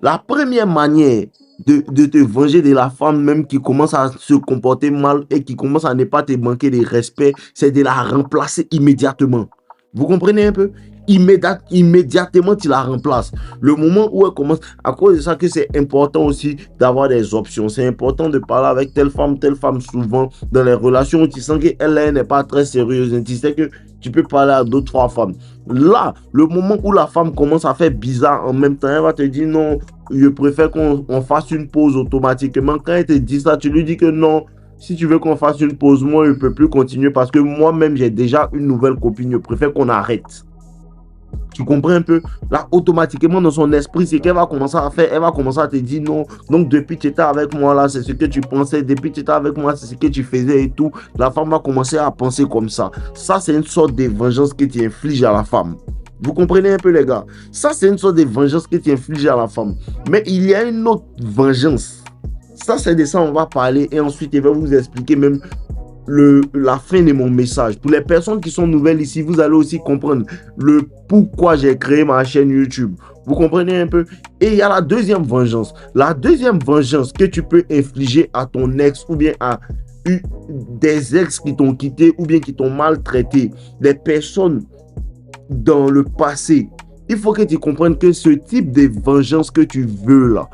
La première manière de te venger de la femme même qui commence à se comporter mal et qui commence à ne pas te manquer de respect, c'est de la remplacer immédiatement. Vous comprenez un peu? Immédiatement, tu la remplaces. Le moment où elle commence, à cause de ça que c'est important aussi d'avoir des options. C'est important de parler avec telle femme, souvent dans les relations où tu sens qu'elle n'est pas très sérieuse. Tu sais que tu peux parler à d'autres trois femmes. Là, le moment où la femme commence à faire bizarre en même temps, elle va te dire non, je préfère qu'on fasse une pause automatiquement. Quand elle te dit ça, tu lui dis que non, si tu veux qu'on fasse une pause, moi, je ne peux plus continuer parce que moi-même, j'ai déjà une nouvelle copine. Je préfère qu'on arrête. Tu comprends un peu? Là, automatiquement, dans son esprit, c'est qu'elle va commencer à faire, elle va commencer à te dire non. Donc, depuis que tu étais avec moi, là, c'est ce que tu pensais. Depuis que tu étais avec moi, c'est ce que tu faisais et tout. La femme va commencer à penser comme ça. Ça, c'est une sorte de vengeance que tu infliges à la femme. Vous comprenez un peu, les gars? Ça, c'est une sorte de vengeance que tu infliges à la femme. Mais il y a une autre vengeance. Ça, c'est de ça on va parler. Et ensuite, je vais vous expliquer même la fin de mon message. Pour les personnes qui sont nouvelles ici, vous allez aussi comprendre le pourquoi j'ai créé ma chaîne YouTube. Vous comprenez un peu? Et il y a la deuxième vengeance. La deuxième vengeance que tu peux infliger à ton ex ou bien à des ex qui t'ont quitté ou bien qui t'ont maltraité, des personnes dans le passé. Il faut que tu comprennes que ce type de vengeance que tu veux là,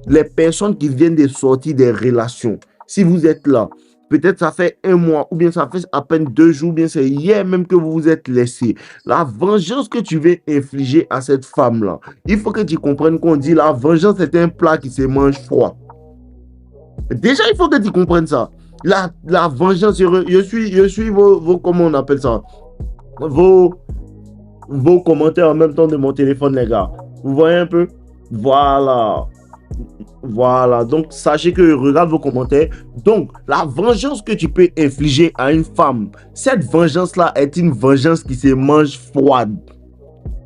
les personnes qui viennent de sortir des relations, si vous êtes là, peut-être ça fait un mois, ou bien ça fait à peine 2 jours, ou bien c'est hier même que vous vous êtes laissé. La vengeance que tu veux infliger à cette femme-là, il faut que tu comprennes qu'on dit la vengeance est un plat qui se mange froid. Déjà, il faut que tu comprennes ça. La vengeance, je suis vos, comment on appelle ça? Vos commentaires en même temps de mon téléphone, les gars. Vous voyez un peu? Voilà. Voilà, donc sachez que je regarde vos commentaires. Donc, la vengeance que tu peux infliger à une femme, cette vengeance-là est une vengeance qui se mange froide.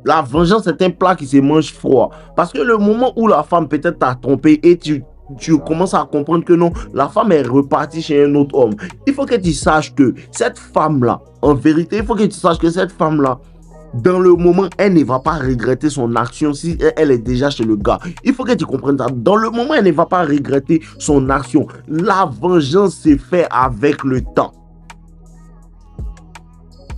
La vengeance est un plat qui se mange froid. Parce que le moment où la femme peut-être t'a trompé et tu commences à comprendre que non, la femme est repartie chez un autre homme. Il faut que tu saches que cette femme-là, en vérité, il faut que tu saches que cette femme-là, dans le moment, elle ne va pas regretter son action si elle est déjà chez le gars. Il faut que tu comprennes ça. Dans le moment, elle ne va pas regretter son action. La vengeance se fait avec le temps.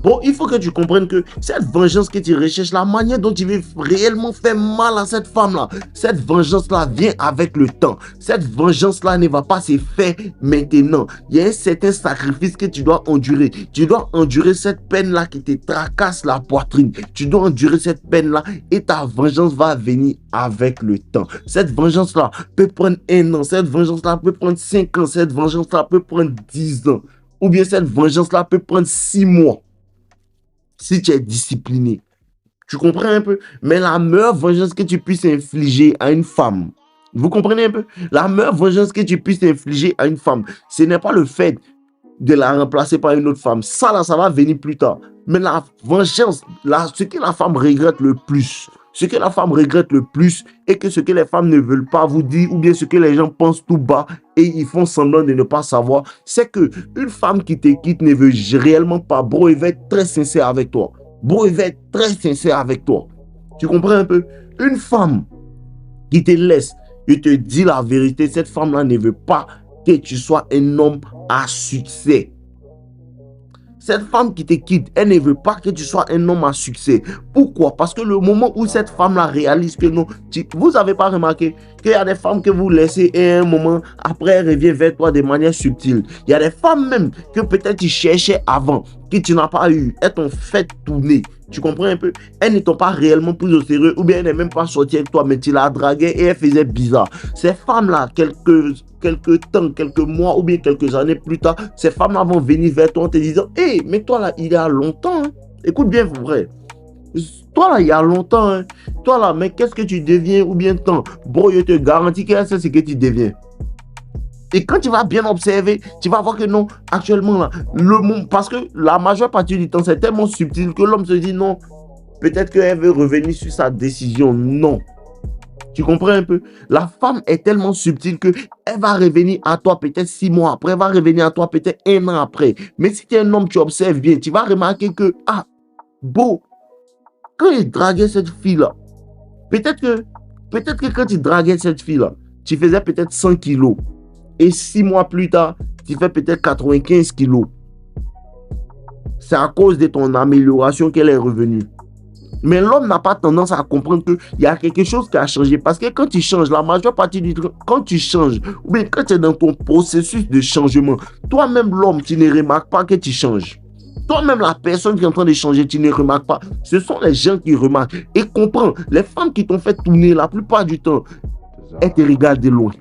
Bon, il faut que tu comprennes que cette vengeance que tu recherches, la manière dont tu veux réellement faire mal à cette femme-là, cette vengeance-là vient avec le temps. Cette vengeance-là ne va pas se faire maintenant. Il y a un certain sacrifice que tu dois endurer. Tu dois endurer cette peine-là qui te tracasse la poitrine. Tu dois endurer cette peine-là et ta vengeance va venir avec le temps. Cette vengeance-là peut prendre 1 an. Cette vengeance-là peut prendre 5 ans. Cette vengeance-là peut prendre 10 ans. Ou bien cette vengeance-là peut prendre 6 mois. Si tu es discipliné. Tu comprends un peu? Mais la meilleure vengeance que tu puisses infliger à une femme, vous comprenez un peu? La meilleure vengeance que tu puisses infliger à une femme, ce n'est pas le fait de la remplacer par une autre femme. Ça, là, ça va venir plus tard. Mais la vengeance, ce que la femme regrette le plus, ce que la femme regrette le plus et que ce que les femmes ne veulent pas vous dire ou bien ce que les gens pensent tout bas et ils font semblant de ne pas savoir, c'est que une femme qui te quitte ne veut réellement pas. Bro, il va être très sincère avec toi. Bro, il va être très sincère avec toi. Tu comprends un peu? Une femme qui te laisse, je te dis la vérité, cette femme-là ne veut pas que tu sois un homme à succès. Cette femme qui te quitte, elle ne veut pas que tu sois un homme à succès. Pourquoi? Parce que le moment où cette femme-là réalise que non, vous n'avez pas remarqué qu'il y a des femmes que vous laissez et à un moment, après, elle revient vers toi de manière subtile. Il y a des femmes même que peut-être tu cherchais avant, que tu n'as pas eu. Elles t'ont fait tourner. Tu comprends un peu? Elles ne t'ont pas réellement pris au sérieux ou bien elles n'est même pas sortie avec toi, mais tu la draguais et elle faisait bizarre. Ces femmes-là, quelques temps, quelques mois ou bien quelques années plus tard, ces femmes-là vont venir vers toi en te disant « Hey, mais toi là, il y a longtemps, hein. Écoute bien, vrai. Toi là, il y a longtemps, hein. Toi là, mais qu'est-ce que tu deviens ou bien tant? Bro, je te garantis que c'est ce que tu deviens. » Et quand tu vas bien observer, tu vas voir que non, actuellement là, le monde, parce que la majeure partie du temps, c'est tellement subtil que l'homme se dit non, peut-être qu'elle veut revenir sur sa décision. Non. Tu comprends un peu? La femme est tellement subtile que elle va revenir à toi peut-être 6 mois après, elle va revenir à toi peut-être 1 an après. Mais si tu es un homme, tu observes bien, tu vas remarquer que, ah, beau, quand il draguait cette fille-là, peut-être que Peut-être que quand tu draguais cette fille-là, tu faisais peut-être 100 kilos. Et 6 mois plus tard, tu fais peut-être 95 kilos. C'est à cause de ton amélioration qu'elle est revenue. Mais l'homme n'a pas tendance à comprendre qu'il y a quelque chose qui a changé. Parce que quand tu changes, la majeure partie du temps, quand tu changes, ou bien quand tu es dans ton processus de changement, toi-même l'homme, tu ne remarques pas que tu changes. Toi-même, la personne qui est en train de changer, tu ne remarques pas. Ce sont les gens qui remarquent. Et comprends, les femmes qui t'ont fait tourner la plupart du temps, elles te regardent de loin.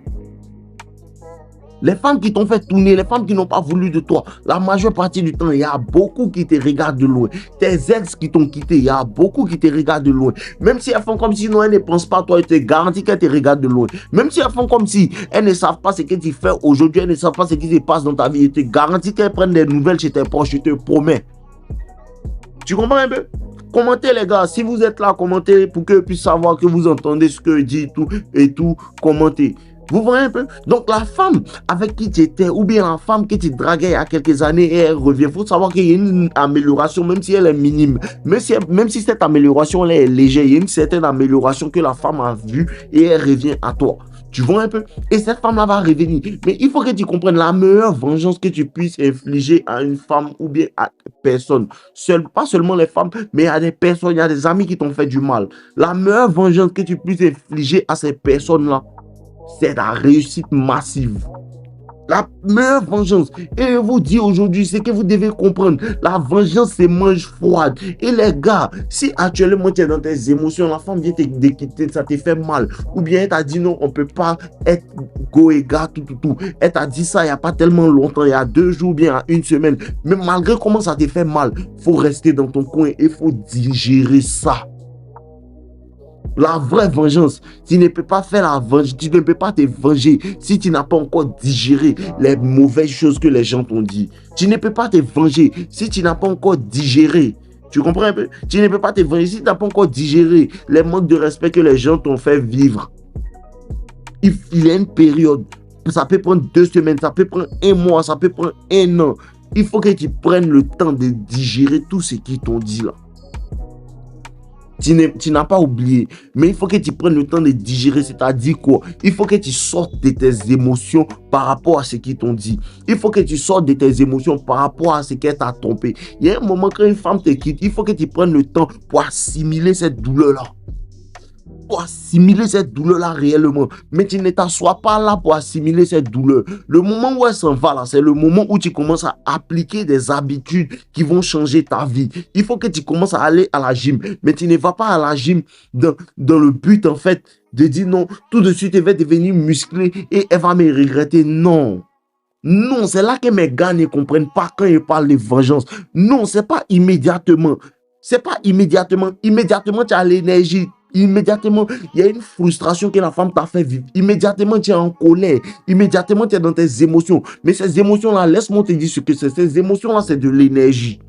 Les femmes qui t'ont fait tourner, les femmes qui n'ont pas voulu de toi, la majeure partie du temps, il y a beaucoup qui te regardent de loin. Tes ex qui t'ont quitté, il y a beaucoup qui te regardent de loin. Même si elles font comme si non, elles ne pensent pas à toi, je te garantis qu'elles te regardent de loin. Même si elles font comme si elles ne savent pas ce que tu fais aujourd'hui, elles ne savent pas ce qui se passe dans ta vie, je te garantis qu'elles prennent des nouvelles chez tes proches, je te promets. Tu comprends un peu? Commentez les gars, si vous êtes là, commentez pour que je puisse savoir que vous entendez ce que je dis et tout, commentez. Vous voyez un peu? Donc la femme avec qui tu étais, ou bien la femme que tu draguais il y a quelques années et elle revient, il faut savoir qu'il y a une amélioration, même si elle est minime. Même si cette amélioration elle est légère, il y a une certaine amélioration que la femme a vue et elle revient à toi. Tu vois un peu? Et cette femme-là va revenir. Mais il faut que tu comprennes la meilleure vengeance que tu puisses infliger à une femme ou bien à personne. Pas seulement les femmes, mais à des personnes, il y a des amis qui t'ont fait du mal. La meilleure vengeance que tu puisses infliger à ces personnes-là, c'est la réussite massive. La meilleure vengeance. Et je vous dis aujourd'hui, c'est que vous devez comprendre. La vengeance, c'est mange froide. Et les gars, si actuellement tu es dans tes émotions, la femme vient te quitter, ça te fait mal. Ou bien elle t'a dit non, on ne peut pas être go et gars, tout. Elle t'a dit ça il n'y a pas tellement longtemps, il y a 2 jours, bien à 1 semaine. Mais malgré comment ça te fait mal, il faut rester dans ton coin et il faut digérer ça. La vraie vengeance, tu ne peux pas faire la vengeance, tu ne peux pas te venger si tu n'as pas encore digéré les mauvaises choses que les gens t'ont dit. Tu ne peux pas te venger si tu n'as pas encore digéré. Tu comprends un peu? Tu ne peux pas te venger si tu n'as pas encore digéré les manques de respect que les gens t'ont fait vivre. Il y a une période, ça peut prendre 2 semaines, ça peut prendre 1 mois, ça peut prendre 1 an. Il faut que tu prennes le temps de digérer tout ce qu'ils t'ont dit là. Tu n'as pas oublié, mais il faut que tu prennes le temps de digérer, c'est-à-dire quoi? Il faut que tu sortes de tes émotions par rapport à ce qu'ils t'ont dit. Il faut que tu sortes de tes émotions par rapport à ce qu'elle t'a trompé. Il y a un moment quand une femme te quitte, il faut que tu prennes le temps pour assimiler cette douleur-là. Pour assimiler cette douleur-là réellement. Mais tu ne t'assois pas là pour assimiler cette douleur. Le moment où elle s'en va là, c'est le moment où tu commences à appliquer des habitudes qui vont changer ta vie. Il faut que tu commences à aller à la gym. Mais tu ne vas pas à la gym dans le but en fait de dire non, tout de suite elle va devenir musclée et elle va me regretter. Non. Non, c'est là que mes gars ne comprennent pas quand ils parlent de vengeance. Non, c'est pas immédiatement. C'est pas immédiatement. Immédiatement, tu as l'énergie. Immédiatement, il y a une frustration que la femme t'a fait vivre. Immédiatement, tu es en colère. Immédiatement, tu es dans tes émotions. Mais ces émotions-là, laisse-moi te dire ce que c'est. Ces émotions-là, c'est de l'énergie.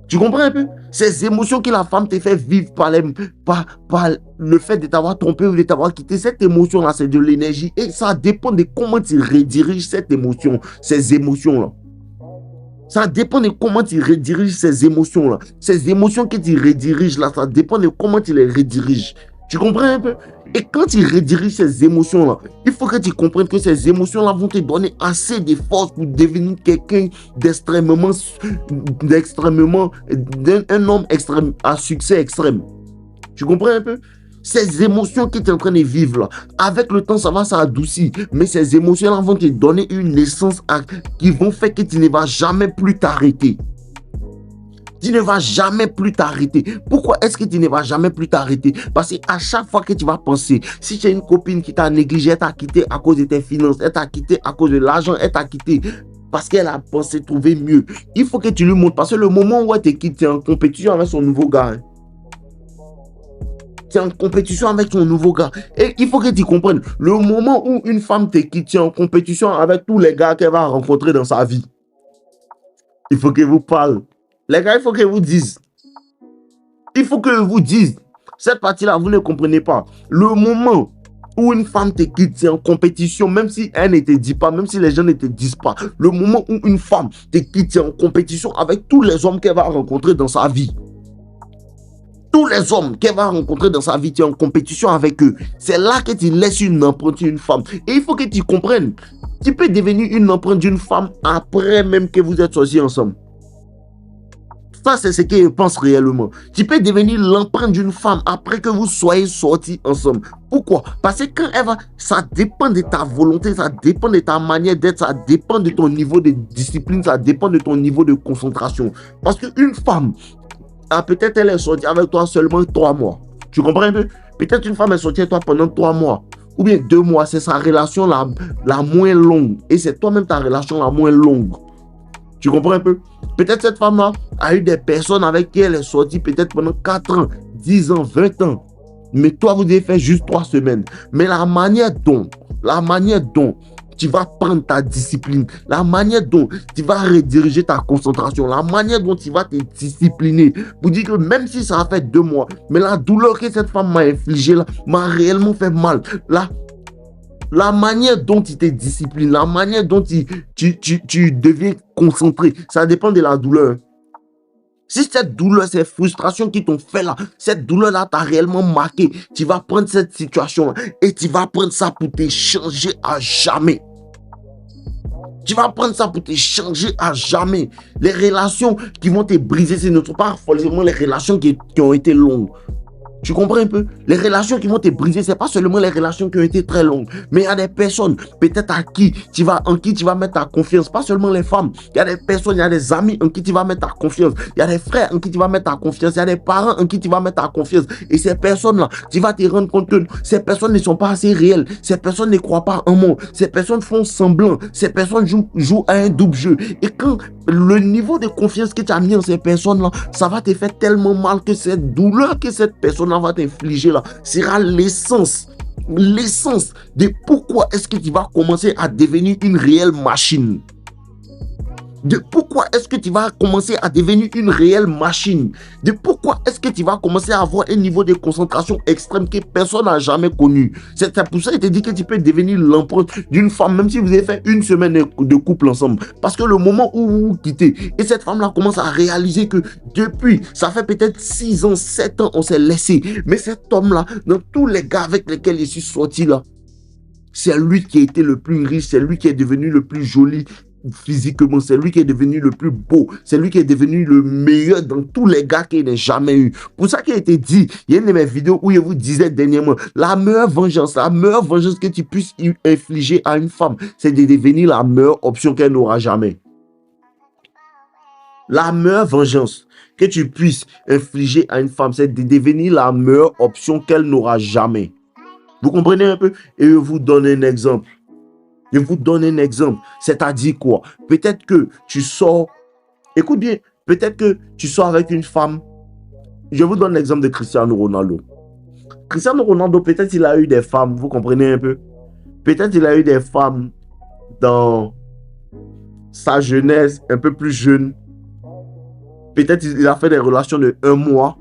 Tu comprends un peu? Ces émotions que la femme te fait vivre par le fait de t'avoir trompé ou de t'avoir quitté, cette émotion-là, c'est de l'énergie. Et ça dépend de comment tu rediriges cette émotion, ces émotions-là. Ça dépend de comment tu rediriges ces émotions-là. Ces émotions que tu rediriges là, ça dépend de comment tu les rediriges. Tu comprends un peu? Et quand tu rediriges ces émotions-là, il faut que tu comprennes que ces émotions-là vont te donner assez de force pour devenir quelqu'un un homme extrême, à succès extrême. Tu comprends un peu? Ces émotions que tu es en train de vivre là, avec le temps, ça va s'adoucir. Mais ces émotions-là vont te donner une naissance qui vont faire que tu ne vas jamais plus t'arrêter. Tu ne vas jamais plus t'arrêter. Pourquoi est-ce que tu ne vas jamais plus t'arrêter? Parce qu'à chaque fois que tu vas penser, si tu as une copine qui t'a négligé, elle t'a quitté à cause de tes finances, elle t'a quitté à cause de l'argent, elle t'a quitté parce qu'elle a pensé trouver mieux. Il faut que tu lui montres. Parce que le moment où elle te quitte, tu es en compétition avec son nouveau gars. Tu es en compétition avec ton nouveau gars. Et il faut que tu comprennes, le moment où une femme te quitte, tu es en compétition avec tous les gars qu'elle va rencontrer dans sa vie. Il faut que vous parlez. Les gars, il faut que vous dise. Il faut que vous dise. Cette partie-là, vous ne comprenez pas. Le moment où une femme te quitte, c'est en compétition, même si elle ne te dit pas, même si les gens ne te disent pas. Le moment où une femme te quitte, c'est en compétition avec tous les hommes qu'elle va rencontrer dans sa vie. Tous les hommes qu'elle va rencontrer dans sa vie, tu es en compétition avec eux. C'est là que tu laisses une empreinte sur une femme. Et il faut que tu comprennes. Tu peux devenir une empreinte d'une femme après même que vous êtes sortis ensemble. Ça, c'est ce qu'elle pense réellement. Tu peux devenir l'empreinte d'une femme après que vous soyez sortis ensemble. Pourquoi? Parce que quand elle va, ça dépend de ta volonté, ça dépend de ta manière d'être, ça dépend de ton niveau de discipline, ça dépend de ton niveau de concentration. Parce qu'une femme, peut-être elle est sortie avec toi seulement 3 mois. Tu comprends un peu? Peut-être une femme est sortie avec toi pendant 3 mois. Ou bien 2 mois, c'est sa relation la moins longue. Et c'est toi-même ta relation la moins longue. Tu comprends un peu? Peut-être cette femme-là a eu des personnes avec qui elle est sortie peut-être pendant 4 ans, 10 ans, 20 ans. Mais toi, vous avez fait juste 3 semaines. Mais la manière dont tu vas prendre ta discipline, la manière dont tu vas rediriger ta concentration, la manière dont tu vas te discipliner, vous dites que même si ça a fait 2 mois, mais la douleur que cette femme m'a infligée là, m'a réellement fait mal. La manière dont tu te disciplines, la manière dont tu deviens concentré, ça dépend de la douleur. Si cette douleur, ces frustrations qui t'ont fait là, cette douleur-là t'a réellement marqué, tu vas prendre cette situation et tu vas prendre ça pour te changer à jamais. Tu vas prendre ça pour te changer à jamais. Les relations qui vont te briser, ce ne sont pas forcément les relations qui ont été longues. Tu comprends un peu? Les relations qui vont te briser, ce n'est pas seulement les relations qui ont été très longues, mais il y a des personnes, peut-être en qui tu vas mettre ta confiance. Pas seulement les femmes. Il y a des personnes, il y a des amis en qui tu vas mettre ta confiance. Il y a des frères en qui tu vas mettre ta confiance. Il y a des parents en qui tu vas mettre ta confiance. Et ces personnes-là, tu vas te rendre compte que ces personnes ne sont pas assez réelles. Ces personnes ne croient pas en moi. Ces personnes font semblant. Ces personnes jouent à un double jeu. Et quand le niveau de confiance que tu as mis en ces personnes-là, ça va te faire tellement mal que cette douleur que cette personne-là va t'infliger là sera l'essence de pourquoi est-ce que tu vas commencer à devenir une réelle machine. De pourquoi est-ce que tu vas commencer à devenir une réelle machine. De pourquoi est-ce que tu vas commencer à avoir un niveau de concentration extrême que personne n'a jamais connu. C'est pour ça que je te dis que tu peux devenir l'empreinte d'une femme, même si vous avez fait 1 semaine de couple ensemble. Parce que le moment où vous vous quittez, et cette femme-là commence à réaliser que depuis, ça fait peut-être 6 ans, 7 ans, on s'est laissé. Mais cet homme-là, dans tous les gars avec lesquels je suis sorti là, c'est lui qui a été le plus riche, c'est lui qui est devenu le plus joli physiquement, c'est lui qui est devenu le plus beau, c'est lui qui est devenu le meilleur dans tous les gars qu'il n'ait jamais eu. Pour ça qu'il a été dit, il y a une de mes vidéos où je vous disais dernièrement, la meilleure vengeance que tu puisses infliger à une femme, c'est de devenir la meilleure option qu'elle n'aura jamais. La meilleure vengeance que tu puisses infliger à une femme, c'est de devenir la meilleure option qu'elle n'aura jamais. Vous comprenez un peu? Et je vous donne un exemple. C'est-à-dire quoi? Peut-être que tu sors, écoute bien, peut-être que tu sors avec une femme. Je vous donne l'exemple de Cristiano Ronaldo. Cristiano Ronaldo, peut-être il a eu des femmes, vous comprenez un peu? Peut-être il a eu des femmes dans sa jeunesse, un peu plus jeune. Peut-être il a fait des relations de 1 mois.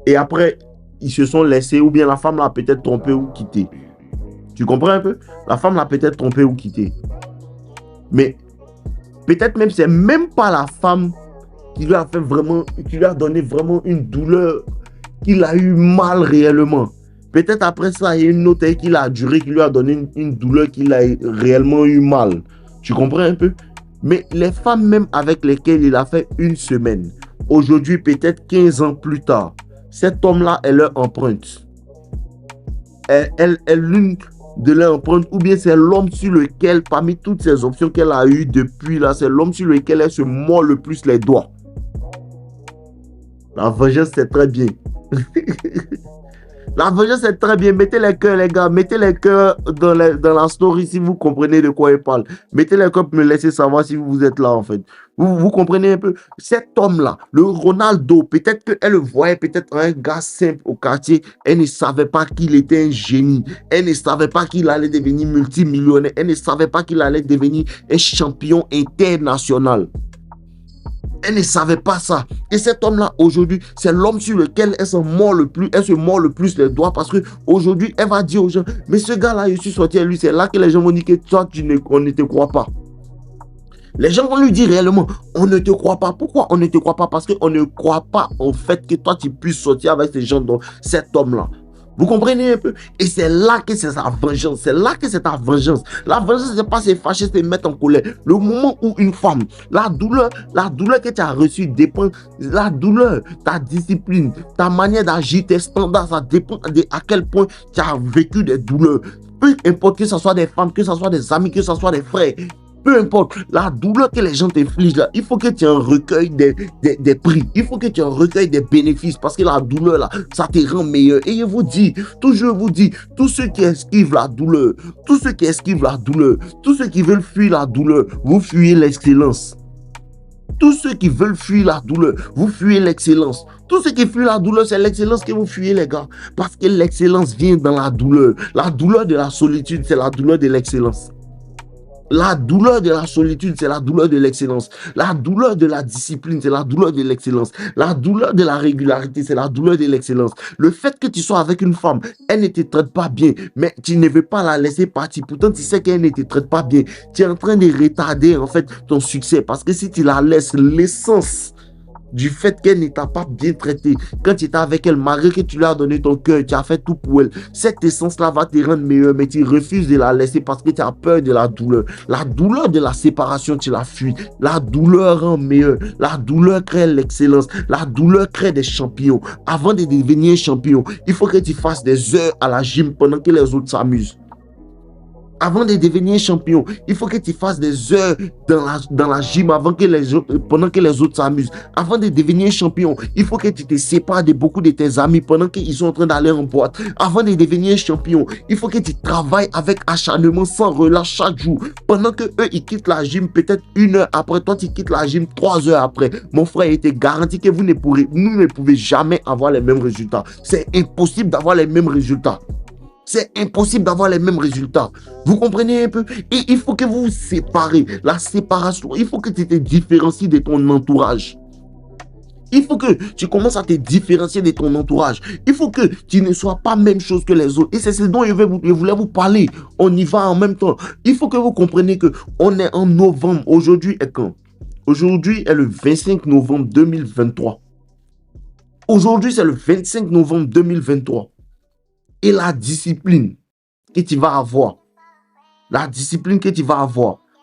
Et après, ils se sont laissés, ou bien la femme l'a peut-être trompé ou quitté. Tu comprends un peu? La femme l'a peut-être trompé ou quitté. Mais peut-être même, c'est même pas la femme qui lui a fait vraiment, qui lui a donné vraiment une douleur, qu'il a eu mal réellement. Peut-être après ça, il y a une autre qui a duré, qui lui a donné une douleur qu'il a réellement eu mal. Tu comprends un peu? Mais les femmes même avec lesquelles il a fait 1 semaine, aujourd'hui, peut-être 15 ans plus tard, cet homme-là est leur empreinte. L'une de leur empreinte, ou bien c'est l'homme sur lequel, parmi toutes ces options qu'elle a eues depuis là, c'est l'homme sur lequel elle se mord le plus les doigts. La vengeance, c'est très bien. La vengeance, c'est très bien. Mettez les cœurs, les gars. Mettez les cœurs dans la story si vous comprenez de quoi il parle. Mettez les cœurs pour me laisser savoir si vous êtes là, en fait. Vous comprenez un peu? Cet homme-là, le Ronaldo, peut-être qu'elle le voyait peut-être un gars simple au quartier. Elle ne savait pas qu'il était un génie. Elle ne savait pas qu'il allait devenir multimillionnaire. Elle ne savait pas qu'il allait devenir un champion international. Elle ne savait pas ça. Et cet homme-là, aujourd'hui, c'est l'homme sur lequel elle se mord le plus les doigts, parce qu'aujourd'hui, elle va dire aux gens, mais ce gars-là, je suis sorti à lui, c'est là que les gens vont dire que toi, on ne te croit pas. Les gens vont lui dire réellement, on ne te croit pas. Pourquoi on ne te croit pas? Parce qu'on ne croit pas au fait que toi, tu puisses sortir avec ces gens, donc cet homme-là. Vous comprenez un peu? Et c'est là que c'est sa vengeance. C'est là que c'est ta vengeance. La vengeance, c'est pas se fâcher, se mettre en colère. Le moment où une femme, la douleur que tu as reçue dépend, la douleur, ta discipline, ta manière d'agir, tes standards, ça dépend de à quel point tu as vécu des douleurs. Peu importe que ce soit des femmes, que ce soit des amis, que ce soit des frères. Peu importe, la douleur que les gens t'infligent là, il faut que tu aies un recueil des prix. Il faut que tu aies un recueil des bénéfices parce que la douleur là, ça te rend meilleur. Et je vous dis, toujours vous dis, tous ceux qui esquivent la douleur, tous ceux qui esquivent la douleur, tous ceux qui veulent fuir la douleur, vous fuyez l'excellence. Tous ceux qui veulent fuir la douleur, vous fuyez l'excellence. Tous ceux qui fuient la douleur, c'est l'excellence que vous fuyez, les gars. Parce que l'excellence vient dans la douleur. La douleur de la solitude, c'est la douleur de l'excellence. La douleur de la solitude, c'est la douleur de l'excellence. La douleur de la discipline, c'est la douleur de l'excellence. La douleur de la régularité, c'est la douleur de l'excellence. Le fait que tu sois avec une femme, elle ne te traite pas bien, mais tu ne veux pas la laisser partir. Pourtant, tu sais qu'elle ne te traite pas bien. Tu es en train de retarder, en fait, ton succès. Parce que si tu la laisses, l'essence du fait qu'elle ne t'a pas bien traité, quand tu étais avec elle, malgré que tu lui as donné ton cœur, tu as fait tout pour elle, cette essence-là va te rendre meilleur, mais tu refuses de la laisser parce que tu as peur de la douleur. La douleur de la séparation, tu la fuis. La douleur rend meilleur. La douleur crée l'excellence. La douleur crée des champions. Avant de devenir champion, il faut que tu fasses des heures à la gym pendant que les autres s'amusent. Avant de devenir champion, il faut que tu fasses des heures dans la gym pendant que les autres s'amusent. Avant de devenir champion, il faut que tu te sépares de beaucoup de tes amis pendant qu'ils sont en train d'aller en boîte. Avant de devenir champion, il faut que tu travailles avec acharnement sans relâche chaque jour. Pendant que eux, ils quittent la gym peut-être 1 heure après, toi, tu quittes la gym 3 heures après. Mon frère, il te garantit que vous ne pouvez jamais avoir les mêmes résultats. C'est impossible d'avoir les mêmes résultats. C'est impossible d'avoir les mêmes résultats. Vous comprenez un peu? Et il faut que vous vous séparez. La séparation, il faut que tu te différencies de ton entourage. Il faut que tu commences à te différencier de ton entourage. Il faut que tu ne sois pas même chose que les autres. Et c'est ce dont je voulais vous parler. On y va en même temps. Il faut que vous compreniez qu'on est en novembre. Aujourd'hui est quand? Aujourd'hui est le 25 novembre 2023. Aujourd'hui, c'est le 25 novembre 2023. Et la discipline que tu vas avoir,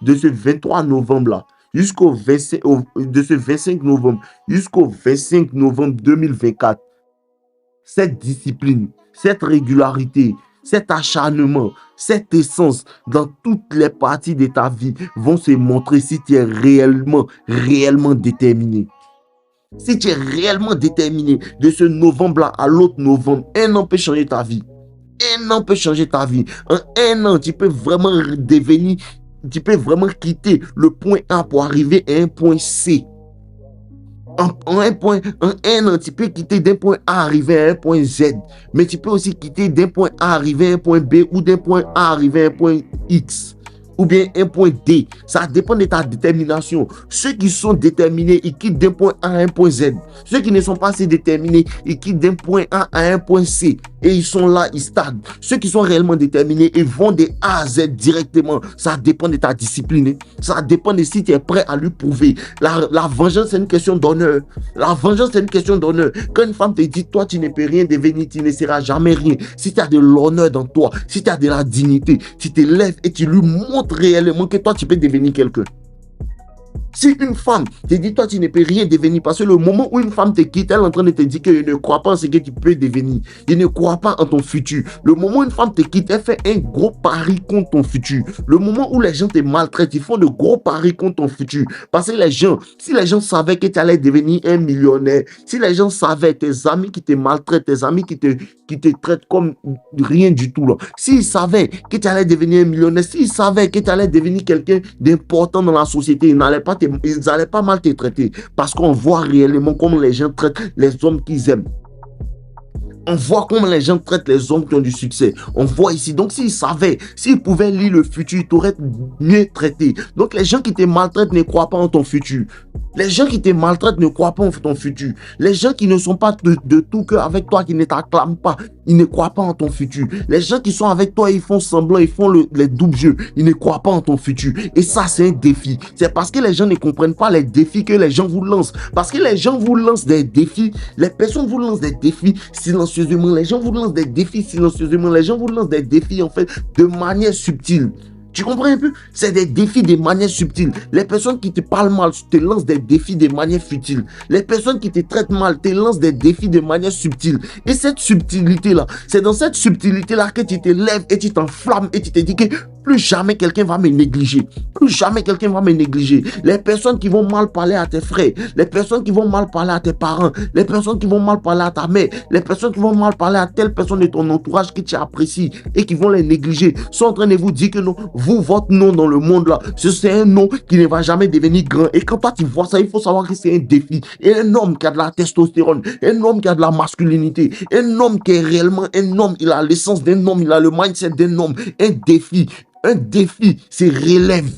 de ce 23 novembre-là jusqu'au 25, de ce 25 novembre jusqu'au 25 novembre 2024, cette discipline, cette régularité, cet acharnement, cette essence dans toutes les parties de ta vie vont se montrer si tu es réellement déterminé. Si tu es réellement déterminé de ce novembre-là à l'autre novembre, 1 an peut changer ta vie. 1 an peut changer ta vie. En 1 an, tu peux vraiment quitter le point A pour arriver à un point C. En 1 an, tu peux quitter d'un point A arriver à un point Z. Mais tu peux aussi quitter d'un point A arriver à un point B ou d'un point A arriver à un point X. Ou bien un point D. Ça dépend de ta détermination. Ceux qui sont déterminés, ils quittent d'un point A à un point Z. Ceux qui ne sont pas assez déterminés, ils quittent d'un point A à un point C. Et ils sont là, ils stagnent. Ceux qui sont réellement déterminés, ils vont de A à Z directement. Ça dépend de ta discipline. Ça dépend de si tu es prêt à lui prouver. La vengeance, c'est une question d'honneur. La vengeance, c'est une question d'honneur. Quand une femme te dit, toi, tu ne peux rien devenir, tu ne seras jamais rien. Si tu as de l'honneur dans toi, si tu as de la dignité, tu te lèves et tu lui montres réellement que toi, tu peux devenir quelqu'un. Si une femme te dit, toi, tu ne peux rien devenir, parce que le moment où une femme te quitte, elle est en train de te dire qu'elle ne croit pas en ce que tu peux devenir. Elle ne croit pas en ton futur. Le moment où une femme te quitte, elle fait un gros pari contre ton futur. Le moment où les gens te maltraitent, ils font de gros paris contre ton futur. Parce que si les gens savaient que tu allais devenir un millionnaire, si les gens savaient, tes amis qui te maltraitent, tes amis qui te traitent comme rien du tout, là. S'ils savaient que tu allais devenir un millionnaire, s'ils savaient que tu allais devenir quelqu'un d'important dans la société, ils n'allaient pas mal te traiter. Parce qu'on voit réellement comment les gens traitent les hommes qu'ils aiment. On voit comment les gens traitent les hommes qui ont du succès. On voit ici. Donc, s'ils savaient, s'ils pouvaient lire le futur, ils t'auraient mieux traité. Donc, les gens qui te maltraitent ne croient pas en ton futur. Les gens qui te maltraitent ne croient pas en ton futur. Les gens qui ne sont pas de tout cœur avec toi, qui ne t'acclament pas, Ils ne croient pas en ton futur. Les gens qui sont avec toi, ils font semblant, ils font les doubles jeux. Ils ne croient pas en ton futur. Et ça, c'est un défi. C'est parce que les gens ne comprennent pas les défis que les gens vous lancent. Parce que les gens vous lancent des défis. Les personnes vous lancent des défis silencieusement. Les gens vous lancent des défis silencieusement. Les gens vous lancent des défis, en fait, de manière subtile. Tu comprends un peu? C'est des défis de manière subtile. Les personnes qui te parlent mal te lancent des défis de manière futile. Les personnes qui te traitent mal te lancent des défis de manière subtile. Et cette subtilité-là, c'est dans cette subtilité-là que tu te lèves et tu t'enflammes et tu te dis que plus jamais quelqu'un va me négliger. Plus jamais quelqu'un va me négliger. Les personnes qui vont mal parler à tes frères, les personnes qui vont mal parler à tes parents, les personnes qui vont mal parler à ta mère, les personnes qui vont mal parler à telle personne de ton entourage que tu apprécies et qui vont les négliger, sont en train de vous dire que non, vous, votre nom dans le monde là, c'est un nom qui ne va jamais devenir grand. Et quand toi tu vois ça, il faut savoir que c'est un défi. Et un homme qui a de la testostérone, un homme qui a de la masculinité, un homme qui est réellement un homme, il a l'essence d'un homme, il a le mindset d'un homme. Un défi, c'est relève.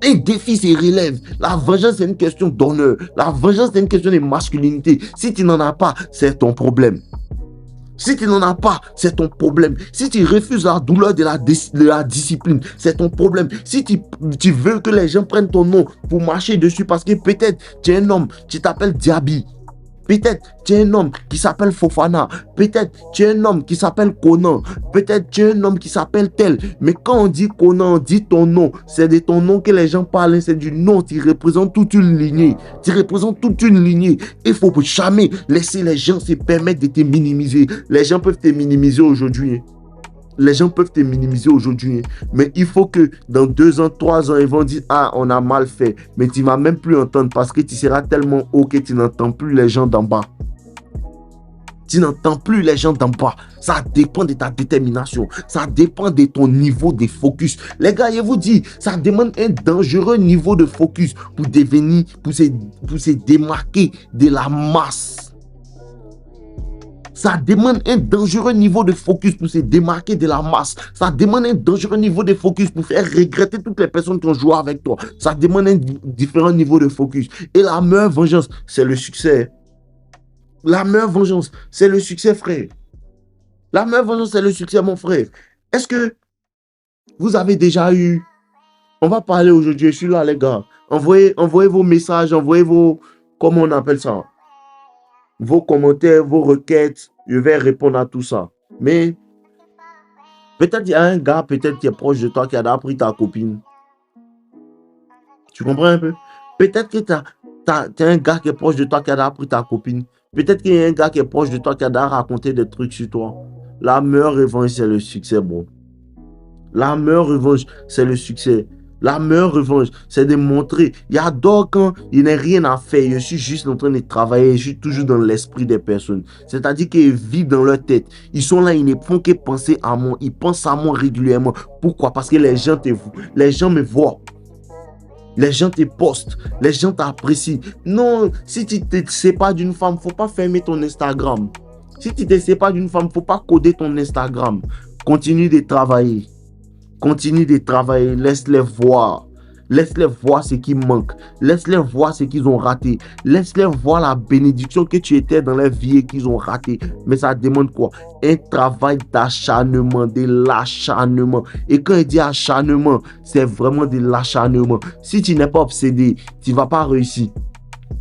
Un défi, c'est relève. La vengeance, c'est une question d'honneur. La vengeance, c'est une question de masculinité. Si tu n'en as pas, c'est ton problème. Si tu n'en as pas, c'est ton problème. Si tu refuses la douleur de la discipline, c'est ton problème. Si tu veux que les gens prennent ton nom pour marcher dessus parce que peut-être tu es un homme, tu t'appelles Diaby. Peut-être tu es un homme qui s'appelle Fofana. Peut-être tu es un homme qui s'appelle Conan. Peut-être tu es un homme qui s'appelle tel. Mais quand on dit Conan, on dit ton nom. C'est de ton nom que les gens parlent. C'est du nom. Tu représentes toute une lignée. Tu représentes toute une lignée. Il ne faut jamais laisser les gens se permettre de te minimiser. Les gens peuvent te minimiser aujourd'hui. Les gens peuvent te minimiser aujourd'hui, mais il faut que dans 2 ans, 3 ans, ils vont dire « Ah, on a mal fait ». Mais tu ne vas même plus entendre parce que tu seras tellement haut que tu n'entends plus les gens d'en bas. Tu n'entends plus les gens d'en bas. Ça dépend de ta détermination. Ça dépend de ton niveau de focus. Les gars, je vous dis, ça demande un dangereux niveau de focus pour devenir, pour se démarquer de la masse. Ça demande un dangereux niveau de focus pour se démarquer de la masse. Ça demande un dangereux niveau de focus pour faire regretter toutes les personnes qui ont joué avec toi. Ça demande un différent niveau de focus. Et la meilleure vengeance, c'est le succès. La meilleure vengeance, c'est le succès, frère. La meilleure vengeance, c'est le succès, mon frère. Est-ce que vous avez déjà eu... On va parler aujourd'hui, je suis là, les gars. Envoyez vos messages, envoyez vos... Comment on appelle ça? Vos commentaires, vos requêtes, je vais répondre à tout ça. Mais peut-être il y a un gars, peut-être qui est proche de toi, qui a appris ta copine. Tu comprends un peu? Peut-être que tu as un gars qui est proche de toi, qui a appris ta copine. Peut-être qu'il y a un gars qui est proche de toi, qui a raconté des trucs sur toi. La meilleure revanche, c'est le succès, bon. La meilleure revanche, c'est le succès. La meilleure revanche, c'est de montrer. J'adore quand il n'y a rien à faire. Je suis juste en train de travailler. Je suis toujours dans l'esprit des personnes. C'est-à-dire qu'ils vivent dans leur tête. Ils sont là, ils ne font que penser à moi. Ils pensent à moi régulièrement. Pourquoi? Parce que les gens me voient. Les gens te postent. Les gens t'apprécient. Non, si tu ne te sépares d'une femme, il ne faut pas fermer ton Instagram. Si tu ne te sépares d'une femme, il ne faut pas coder ton Instagram. Continue de travailler. Continue de travailler, laisse-les voir. Laisse-les voir ce qui manque. Laisse-les voir ce qu'ils ont raté. Laisse-les voir la bénédiction que tu étais dans leur vie et qu'ils ont raté. Mais ça demande quoi? Un travail d'acharnement, de l'acharnement. Et quand il dit acharnement, c'est vraiment de l'acharnement. Si tu n'es pas obsédé, tu ne vas pas réussir.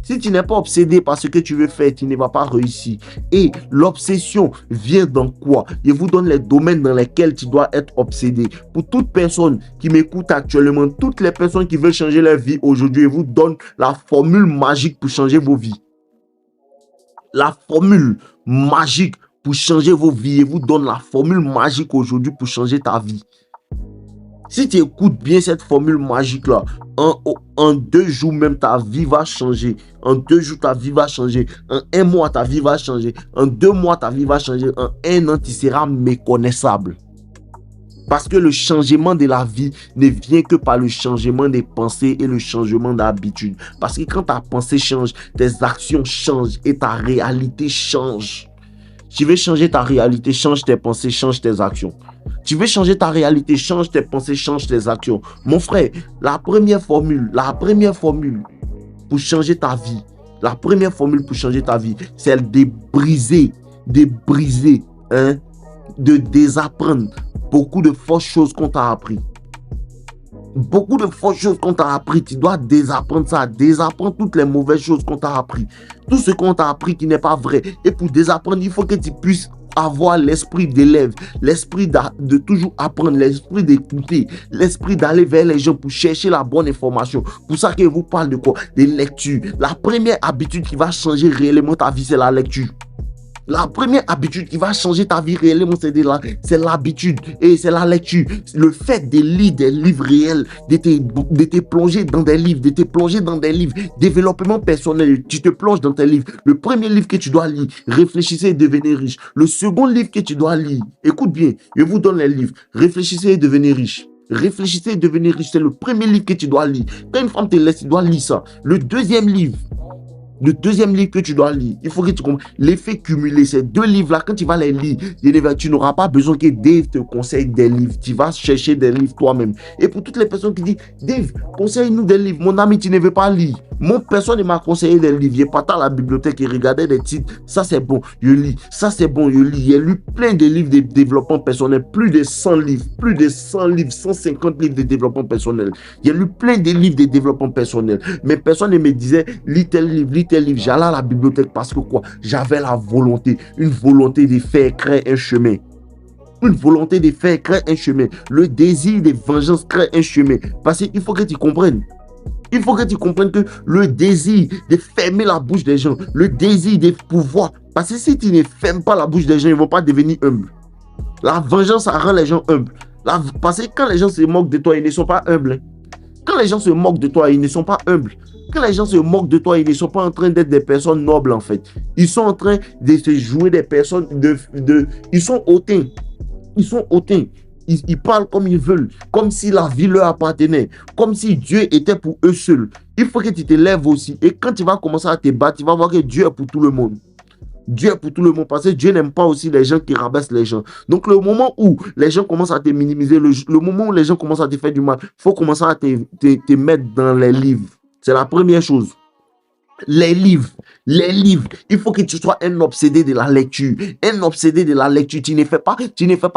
Si tu n'es pas obsédé par ce que tu veux faire, tu ne vas pas réussir. Et l'obsession vient dans quoi? Je vous donne les domaines dans lesquels tu dois être obsédé. Pour toute personne qui m'écoute actuellement, toutes les personnes qui veulent changer leur vie aujourd'hui, je vous donne la formule magique pour changer vos vies. La formule magique pour changer vos vies. Je vous donne la formule magique aujourd'hui pour changer ta vie. Si tu écoutes bien cette formule magique-là, en 2 jours même, ta vie va changer. En 2 jours, ta vie va changer. En 1 mois, ta vie va changer. En 2 mois, ta vie va changer. En 1 an, tu seras méconnaissable. Parce que le changement de la vie ne vient que par le changement des pensées et le changement d'habitude. Parce que quand ta pensée change, tes actions changent et ta réalité change. Tu veux changer ta réalité, change tes pensées, change tes actions. Tu veux changer ta réalité, change tes pensées, change tes actions. Mon frère, la première formule pour changer ta vie, c'est de briser hein, de désapprendre beaucoup de fausses choses qu'on t'a appris. Beaucoup de fausses choses qu'on t'a appris, tu dois désapprendre ça, désapprendre toutes les mauvaises choses qu'on t'a appris, tout ce qu'on t'a appris qui n'est pas vrai. Et pour désapprendre, il faut que tu puisses avoir l'esprit d'élève, l'esprit de toujours apprendre, l'esprit d'écouter, l'esprit d'aller vers les gens pour chercher la bonne information. Pour ça que vous parle de quoi? Des lectures. La première habitude qui va changer réellement ta vie, c'est la lecture. La première habitude qui va changer ta vie réellement, c'est l'habitude et c'est la lecture. Le fait de lire des livres réels, de te plonger dans des livres, de te plonger dans des livres, développement personnel, tu te plonges dans tes livres. Le premier livre que tu dois lire, réfléchissez et devenez riche. Le second livre que tu dois lire, écoute bien, je vous donne les livres, réfléchissez et devenez riche. Réfléchissez et devenez riche, c'est le premier livre que tu dois lire. Quand une femme te laisse, tu dois lire ça. Le deuxième livre que tu dois lire, il faut que tu comprennes l'effet cumulé. Ces deux livres-là, quand tu vas les lire, tu n'auras pas besoin que Dave te conseille des livres. Tu vas chercher des livres toi-même. Et pour toutes les personnes qui disent, Dave, conseille-nous des livres. Mon ami, tu ne veux pas lire. Mon personne ne m'a conseillé des livres. Il pas à la bibliothèque et regardait des titres. Ça, c'est bon, je lis. Ça, c'est bon, je lis. J'ai lu plein de livres de développement personnel. Plus de 100 livres. Plus de 100 livres. 150 livres de développement personnel. J'ai lu plein de livres de développement personnel. Mais personne ne me disait, lis tel livre, lis tel livre. J'allais à la bibliothèque parce que quoi? J'avais la volonté. Une volonté de faire créer un chemin. Une volonté de faire créer un chemin. Le désir de vengeance crée un chemin. Parce qu'il faut que tu comprennes. Il faut que tu comprennes que le désir de fermer la bouche des gens, le désir de pouvoir, parce que si tu ne fermes pas la bouche des gens, ils ne vont pas devenir humbles. La vengeance, ça rend les gens humbles. Parce que quand les gens se moquent de toi, ils ne sont pas humbles. Quand les gens se moquent de toi, ils ne sont pas humbles. Quand les gens se moquent de toi, ils ne sont pas en train d'être des personnes nobles en fait. Ils sont en train de se jouer des personnes, ils sont hautains. Ils sont hautains. Ils parlent comme ils veulent, comme si la vie leur appartenait, comme si Dieu était pour eux seuls. Il faut que tu te lèves aussi. Et quand tu vas commencer à te battre, tu vas voir que Dieu est pour tout le monde. Dieu est pour tout le monde parce que Dieu n'aime pas aussi les gens qui rabaissent les gens. Donc le moment où les gens commencent à te minimiser, le moment où les gens commencent à te faire du mal, il faut commencer à te mettre dans les livres. C'est la première chose. Les livres, il faut que tu sois un obsédé de la lecture, un obsédé de la lecture. Tu ne fais pas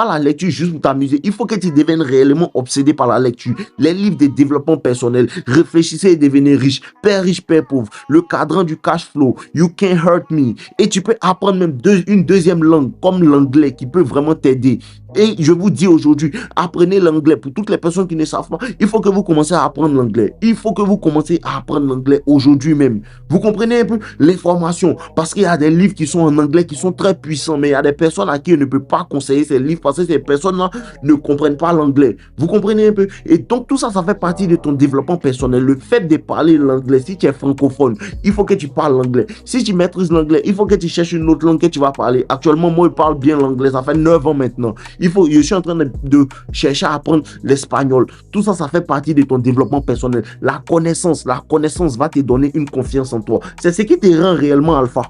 la lecture juste pour t'amuser. Il faut que tu deviennes réellement obsédé par la lecture. Les livres de développement personnel, réfléchissez et devenez riche, riche, père pauvre, le cadran du cash flow, you can't hurt me. Et tu peux apprendre même une deuxième langue comme l'anglais qui peut vraiment t'aider. Et je vous dis aujourd'hui, apprenez l'anglais. Pour toutes les personnes qui ne savent pas, il faut que vous commencez à apprendre l'anglais. Il faut que vous commencez à apprendre l'anglais aujourd'hui même. Vous comprenez un peu l'information? Parce qu'il y a des livres qui sont en anglais qui sont très puissants, mais il y a des personnes à qui on ne peut pas conseiller ces livres parce que ces personnes-là ne comprennent pas l'anglais. Vous comprenez un peu? Et donc tout ça, ça fait partie de ton développement personnel. Le fait de parler l'anglais, si tu es francophone, il faut que tu parles l'anglais. Si tu maîtrises l'anglais, il faut que tu cherches une autre langue que tu vas parler. Actuellement, moi, je parle bien l'anglais. Ça fait 9 ans maintenant. Je suis en train de chercher à apprendre l'espagnol. Tout ça, ça fait partie de ton développement personnel. La connaissance va te donner une confiance en toi. C'est ce qui te rend réellement alpha.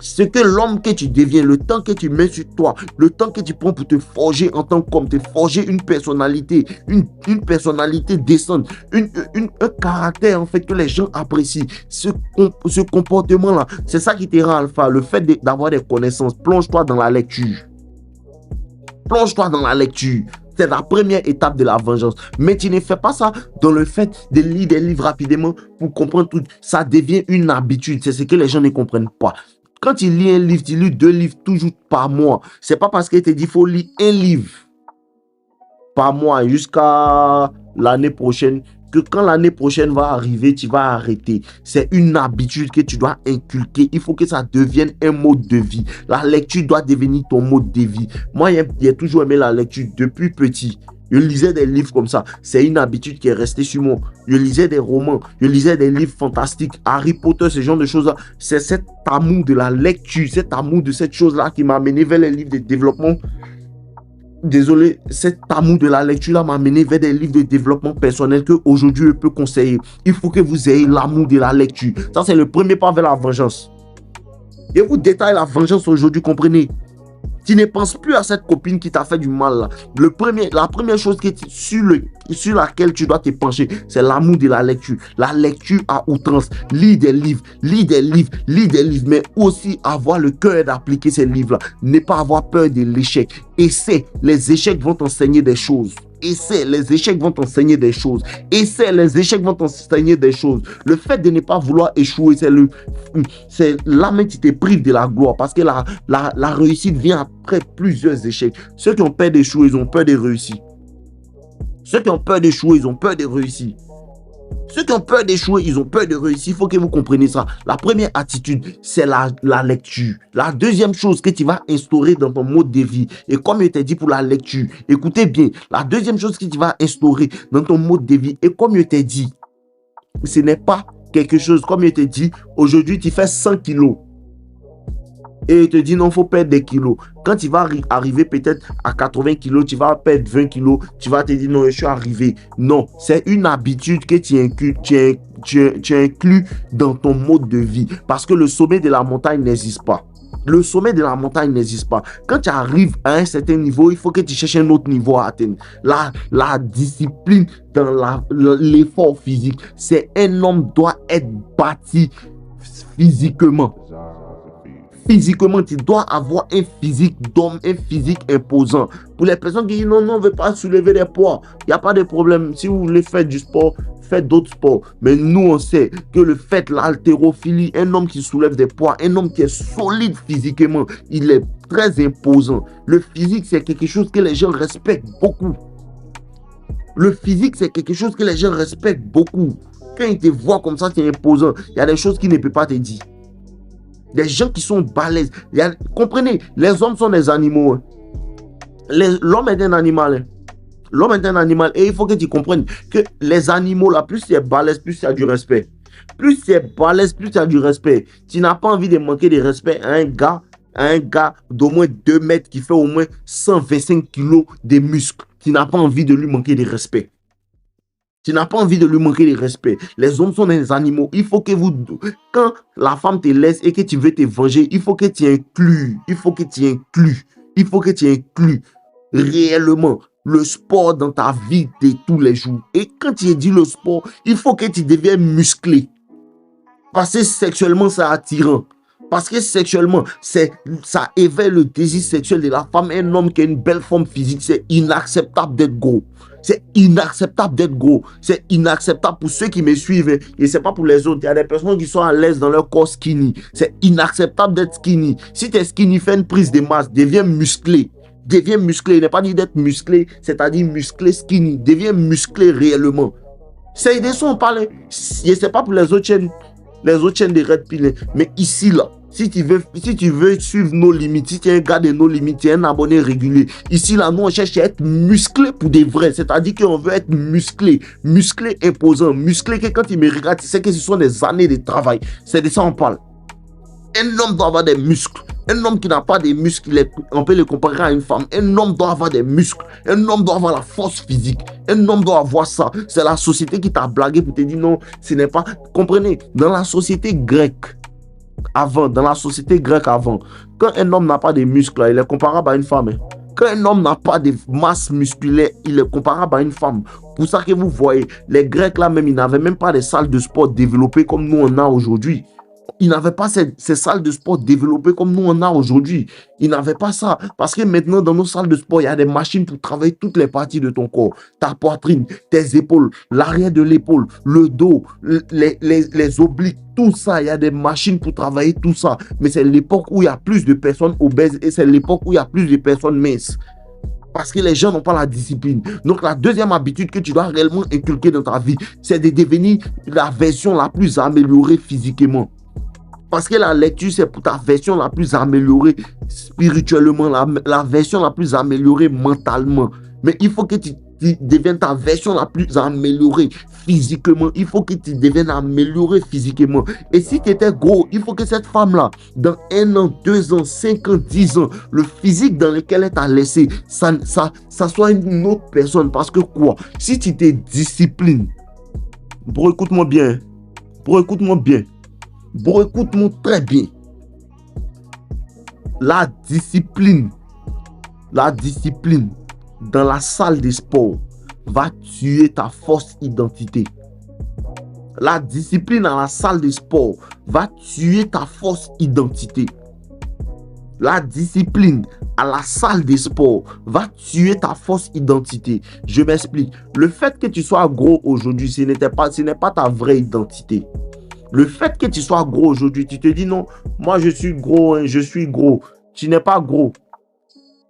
Ce que l'homme que tu deviens, le temps que tu mets sur toi, le temps que tu prends pour te forger en tant qu'homme, te forger une personnalité, une personnalité décente, un caractère en fait que les gens apprécient. Ce comportement-là, c'est ça qui te rend alpha. Le fait d'avoir des connaissances, plonge-toi dans la lecture. Plonge-toi dans la lecture. C'est la première étape de la vengeance. Mais tu ne fais pas ça dans le fait de lire des livres rapidement pour comprendre tout. Ça devient une habitude. C'est ce que les gens ne comprennent pas. Quand tu lis un livre, tu lis 2 livres toujours par mois. C'est pas parce qu'il te dit qu'il faut lire un livre par mois jusqu'à l'année prochaine que quand l'année prochaine va arriver, tu vas arrêter. C'est une habitude que tu dois inculquer. Il faut que ça devienne un mode de vie. La lecture doit devenir ton mode de vie. Moi, j'ai toujours aimé la lecture depuis petit. Je lisais des livres comme ça. C'est une habitude qui est restée sur moi. Je lisais des romans. Je lisais des livres fantastiques. Harry Potter, ce genre de choses-là. C'est cet amour de la lecture, cet amour de cette chose-là qui m'a amené vers les livres de développement. Désolé, cet amour de la lecture-là m'a amené vers des livres de développement personnel qu'aujourd'hui je peux conseiller. Il faut que vous ayez l'amour de la lecture. Ça, c'est le premier pas vers la vengeance. Et vous détaille la vengeance aujourd'hui, comprenez? Tu ne penses plus à cette copine qui t'a fait du mal là. La première chose sur laquelle tu dois te pencher, c'est l'amour de la lecture. La lecture à outrance. Lis des livres, mais aussi avoir le cœur d'appliquer ces livres-là. Ne pas avoir peur de l'échec. Essaie, les échecs vont t'enseigner des choses. Les échecs vont t'enseigner des choses. Le fait de ne pas vouloir échouer, c'est là même tu te prives de la gloire, parce que la réussite vient après plusieurs échecs. Ceux qui ont peur d'échouer, ils ont peur de réussir. Il faut que vous compreniez ça. La première attitude, c'est la lecture. La deuxième chose que tu vas instaurer dans ton mode de vie, et comme je t'ai dit pour la lecture, écoutez bien, la deuxième chose que tu vas instaurer dans ton mode de vie, et comme je t'ai dit, ce n'est pas quelque chose, comme je t'ai dit, aujourd'hui tu fais 100 kilos. Et il te dit non, il faut perdre des kilos. Quand tu vas arriver peut-être à 80 kilos, tu vas perdre 20 kilos, tu vas te dire non, je suis arrivé. Non, c'est une habitude que tu inclus dans ton mode de vie. Parce que le sommet de la montagne n'existe pas. Quand tu arrives à un certain niveau, il faut que tu cherches un autre niveau à atteindre. La discipline dans l'effort physique, c'est un homme doit être bâti physiquement. Physiquement, tu dois avoir un physique d'homme, un physique imposant. Pour les personnes qui disent non, on ne veut pas soulever des poids, il n'y a pas de problème. Si vous voulez faire du sport, faites d'autres sports. Mais nous, on sait que le fait, l'haltérophilie, un homme qui soulève des poids, un homme qui est solide physiquement, il est très imposant. Le physique, c'est quelque chose que les gens respectent beaucoup. Quand ils te voient comme ça, tu es imposant. Il y a des choses qu'ils ne peuvent pas te dire. Des gens qui sont balèzes. Comprenez, les hommes sont des animaux. Hein. L'homme est un animal. Hein. Et il faut que tu comprennes que les animaux, là, plus tu es balèze, plus tu as du respect. Tu n'as pas envie de manquer de respect à un gars d'au moins 2 mètres qui fait au moins 125 kilos de muscles. Tu n'as pas envie de lui manquer de respect. Les hommes sont des animaux. Il faut que quand la femme te laisse et que tu veux te venger, il faut que tu inclues réellement le sport dans ta vie de tous les jours. Et quand tu dis le sport, il faut que tu deviennes musclé. Parce que sexuellement, c'est attirant. Parce que sexuellement, ça éveille le désir sexuel de la femme. Un homme qui a une belle forme physique, c'est inacceptable d'être gros. C'est inacceptable pour ceux qui me suivent. Et c'est pas pour les autres. Il y a des personnes qui sont à l'aise dans leur corps skinny. C'est inacceptable d'être skinny. Si tu es skinny, fais une prise de masse. Deviens musclé. Il n'est pas dit d'être musclé, c'est-à-dire musclé skinny. Deviens musclé réellement. C'est des sons, on parle. Et c'est pas pour les autres chaînes de Red Pill. Mais ici, là. Si tu veux suivre nos limites, si tu es un gars de nos limites, tu es un abonné régulier. Ici, là, nous, on cherche à être musclé pour des vrais. C'est-à-dire qu'on veut être musclé imposant, musclé que quand il me regarde, tu sais que ce sont des années de travail. C'est de ça qu'on parle. Un homme doit avoir des muscles. Un homme qui n'a pas de muscles, on peut le comparer à une femme. Un homme doit avoir des muscles. Un homme doit avoir la force physique. Un homme doit avoir ça. C'est la société qui t'a blagué pour te dire non, ce n'est pas... Comprenez, dans la société grecque avant, quand un homme n'a pas de muscles, il est comparable à une femme. Quand un homme n'a pas de masse musculaire, il est comparable à une femme. Pour ça que vous voyez, les Grecs là même, ils n'avaient même pas des salles de sport développées comme nous on a aujourd'hui. Ils n'avaient pas ces salles de sport développées comme nous on a aujourd'hui. Ils n'avaient pas ça. Parce que maintenant, dans nos salles de sport, il y a des machines pour travailler toutes les parties de ton corps. Ta poitrine, tes épaules, l'arrière de l'épaule, le dos, les obliques, tout ça. Il y a des machines pour travailler tout ça. Mais c'est l'époque où il y a plus de personnes obèses et c'est l'époque où il y a plus de personnes minces. Parce que les gens n'ont pas la discipline. Donc, la deuxième habitude que tu dois réellement inculquer dans ta vie, c'est de devenir la version la plus améliorée physiquement. Parce que la lecture, c'est pour ta version la plus améliorée spirituellement, la version la plus améliorée mentalement. Mais il faut que tu deviennes ta version la plus améliorée physiquement. Il faut que tu deviennes amélioré physiquement. Et si tu étais gros, il faut que cette femme-là, dans 1 an, 2 ans, 5 ans, 10 ans, le physique dans lequel elle t'a laissé, ça soit une autre personne. Parce que quoi? Si tu te disciplines, bro, écoute-moi bien. Bro, écoute-moi très bien. La discipline La discipline dans la salle de sport va tuer ta fausse identité. La discipline dans la salle de sport va tuer ta fausse identité. La discipline à la salle de sport va tuer ta fausse identité. Je m'explique. Le fait que tu sois gros aujourd'hui, ce n'est pas ta vraie identité. Le fait que tu sois gros aujourd'hui, tu te dis non, moi je suis gros, je suis gros. Tu n'es pas gros.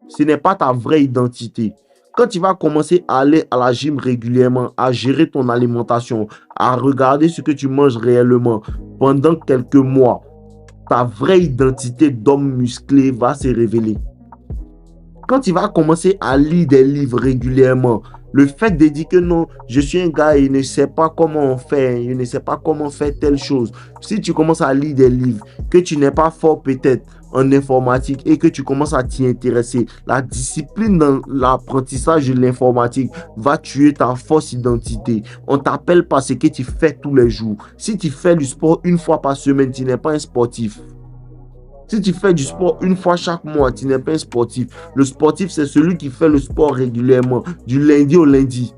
Ce n'est pas ta vraie identité. Quand tu vas commencer à aller à la gym régulièrement, à gérer ton alimentation, à regarder ce que tu manges réellement pendant quelques mois, ta vraie identité d'homme musclé va se révéler. Quand tu vas commencer à lire des livres régulièrement, le fait de dire que non, je suis un gars et je ne sais pas comment on fait, je ne sais pas comment faire telle chose. Si tu commences à lire des livres, que tu n'es pas fort peut-être en informatique et que tu commences à t'y intéresser, la discipline dans l'apprentissage de l'informatique va tuer ta fausse identité. On t'appelle par ce que tu fais tous les jours. Si tu fais du sport une fois par semaine, tu n'es pas un sportif. Si tu fais du sport une fois chaque mois, tu n'es pas un sportif. Le sportif, c'est celui qui fait le sport régulièrement, du lundi au lundi.